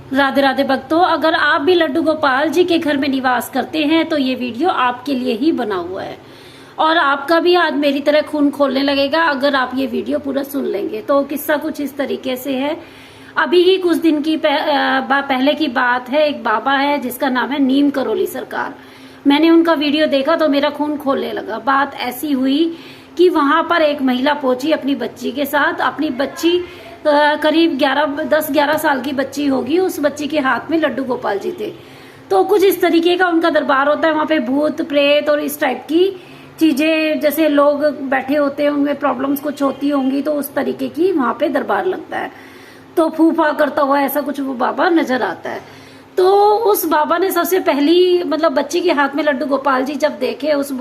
राधे राधे भक्तों, अगर आप भी लड्डू गोपाल जी के घर में निवास करते हैं तो ये वीडियो आपके लिए ही बना हुआ है और आपका भी आज मेरी तरह खून खोलने लगेगा अगर आप ये वीडियो पूरा सुन लेंगे। तो किस्सा कुछ इस तरीके से है। अभी ही कुछ दिन की पहले की बात है। एक बाबा है जिसका नाम है नीम करोली सरकार। मैंने उनका वीडियो देखा तो मेरा खून खोलने लगा। बात ऐसी हुई कि वहां पर एक महिला पहुंची अपनी बच्ची के साथ। अपनी बच्ची करीब 10-11 साल की बच्ची होगी। उस बच्ची के हाथ में लड्डू गोपाल जी थे। तो कुछ इस तरीके का उनका दरबार होता है। वहां पे भूत प्रेत और इस टाइप की चीजें, जैसे लोग बैठे होते हैं उनमें प्रॉब्लम्स कुछ होती होंगी, तो उस तरीके की वहां पे दरबार लगता है। तो फूफा करता हुआ ऐसा कुछ वो बाबा नजर आता है। तो उस बाबा ने सबसे पहली बच्ची के हाथ में लड्डू गोपाल जी जब देखे, उस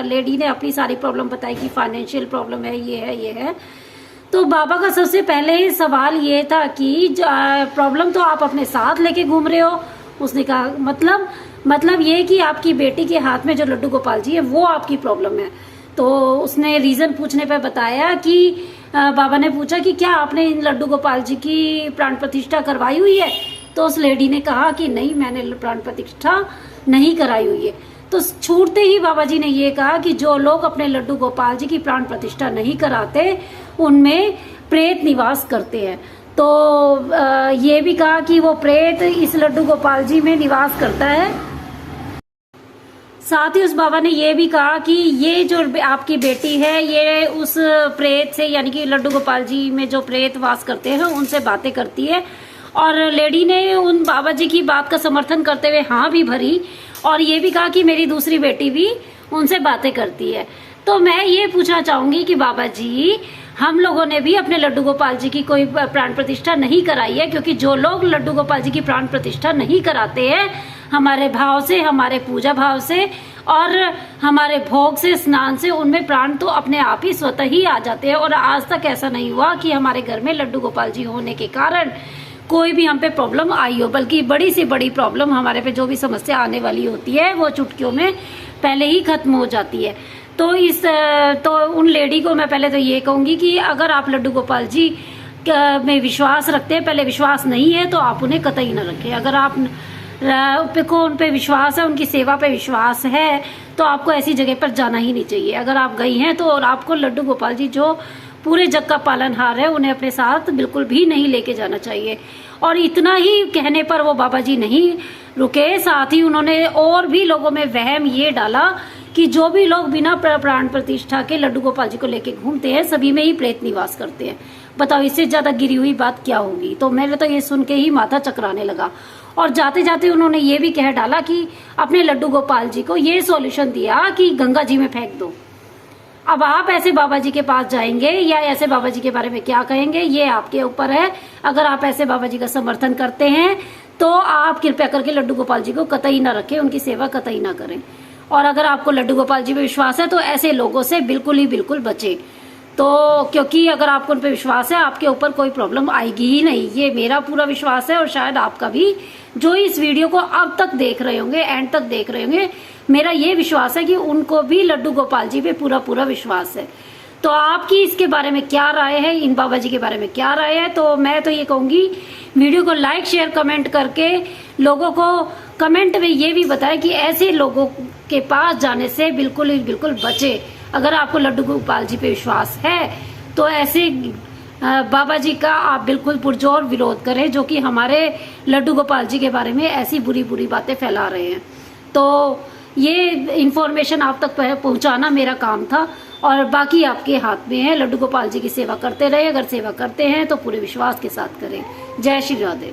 लेडी ने अपनी सारी प्रॉब्लम बताई कि फाइनेंशियल प्रॉब्लम है, ये है। तो बाबा का सबसे पहले सवाल ये था कि प्रॉब्लम तो आप अपने साथ लेके घूम रहे हो। उसने कहा मतलब ये कि आपकी बेटी के हाथ में जो लड्डू गोपाल जी है वो आपकी प्रॉब्लम है। तो उसने रीजन पूछने पे बताया कि बाबा ने पूछा कि क्या आपने इन लड्डू गोपाल जी की प्राण प्रतिष्ठा करवाई हुई है। तो उस लेडी ने कहा कि नहीं, मैंने प्राण प्रतिष्ठा नहीं कराई हुई है। तो छूटते ही बाबा जी ने ये कहा कि जो लोग अपने लड्डू गोपाल जी की प्राण प्रतिष्ठा नहीं कराते उनमें प्रेत निवास करते हैं। तो ये भी कहा कि वो प्रेत इस लड्डू गोपाल जी में निवास करता है। साथ ही उस बाबा ने ये भी कहा कि ये जो आपकी बेटी है ये उस प्रेत से, यानी कि लड्डू गोपाल जी में जो प्रेत वास करते हैं उनसे बातें करती है। और लेडी ने उन बाबा जी की बात का समर्थन करते हुए हाँ भी भरी और ये भी कहा कि मेरी दूसरी बेटी भी उनसे बातें करती है। तो मैं ये पूछना चाहूंगी कि बाबा जी, हम लोगों ने भी अपने लड्डू गोपाल जी की कोई प्राण प्रतिष्ठा नहीं कराई है, क्योंकि जो लोग लड्डू गोपाल जी की प्राण प्रतिष्ठा नहीं कराते हैं, हमारे भाव से, हमारे पूजा भाव से और हमारे भोग से, स्नान से, उनमें प्राण तो अपने आप ही स्वतः ही आ जाते हैं। और आज तक ऐसा नहीं हुआ कि हमारे घर में लड्डू गोपाल जी होने के कारण कोई भी हम पे प्रॉब्लम आई हो, बल्कि बड़ी से बड़ी प्रॉब्लम हमारे पे जो भी समस्या आने वाली होती है वो चुटकियों में पहले ही खत्म हो जाती है। तो उन लेडी को मैं पहले तो ये कहूंगी कि अगर आप लड्डू गोपाल जी में विश्वास रखते हैं, पहले विश्वास नहीं है तो आप उन्हें कतई न रखें। अगर आप को उन पे विश्वास है, उनकी सेवा पे विश्वास है, तो आपको ऐसी जगह पर जाना ही नहीं चाहिए। अगर आप गई हैं तो और आपको लड्डू गोपाल जी जो पूरे जग का पालनहार है उन्हें अपने साथ बिल्कुल भी नहीं लेके जाना चाहिए। और इतना ही कहने पर वो बाबा जी नहीं रुके, साथ ही उन्होंने और भी लोगों में वहम ये डाला कि जो भी लोग बिना प्राण प्रतिष्ठा के लड्डू गोपाल जी को लेके घूमते हैं सभी में ही प्रेत निवास करते हैं। बताओ, इससे ज्यादा गिरी हुई बात क्या होगी। तो मेरे तो ये सुन के ही माथा चकराने लगा। और जाते जाते उन्होंने ये भी कह डाला कि अपने लड्डू गोपाल जी को ये सॉल्यूशन दिया कि गंगा जी में फेंक दो। अब आप ऐसे बाबा जी के पास जाएंगे या ऐसे बाबा जी के बारे में क्या कहेंगे, ये आपके ऊपर है। अगर आप ऐसे बाबा जी का समर्थन करते हैं तो आप कृपया करके लड्डू गोपाल जी को कतई ना रखें, उनकी सेवा कतई ना करें। और अगर आपको लड्डू गोपाल जी पे विश्वास है तो ऐसे लोगों से बिल्कुल बचें। तो क्योंकि अगर आपको उन पे विश्वास है आपके ऊपर कोई प्रॉब्लम आएगी ही नहीं, ये मेरा पूरा विश्वास है और शायद आपका भी। जो इस वीडियो को अब तक देख रहे होंगे, एंड तक देख रहे होंगे, मेरा ये विश्वास है कि उनको भी लड्डू गोपाल जी पे पूरा विश्वास है। तो आपकी इसके बारे में क्या राय है, इन बाबा जी के बारे में क्या राय है। तो मैं तो ये कहूंगी, वीडियो को लाइक शेयर कमेंट करके लोगों को कमेंट में ये भी बताएं कि ऐसे लोगों के पास जाने से बिल्कुल बचे। अगर आपको लड्डू गोपाल जी पे विश्वास है तो ऐसे बाबा जी का आप बिल्कुल पुरजोर विरोध करें, जो कि हमारे लड्डू गोपाल जी के बारे में ऐसी बुरी बातें फैला रहे हैं। तो ये इन्फॉर्मेशन आप तक पहुंचाना मेरा काम था और बाकी आपके हाथ में है। लड्डू गोपाल जी की सेवा करते रहे। अगर सेवा करते हैं तो पूरे विश्वास के साथ करें। जय श्री राधे।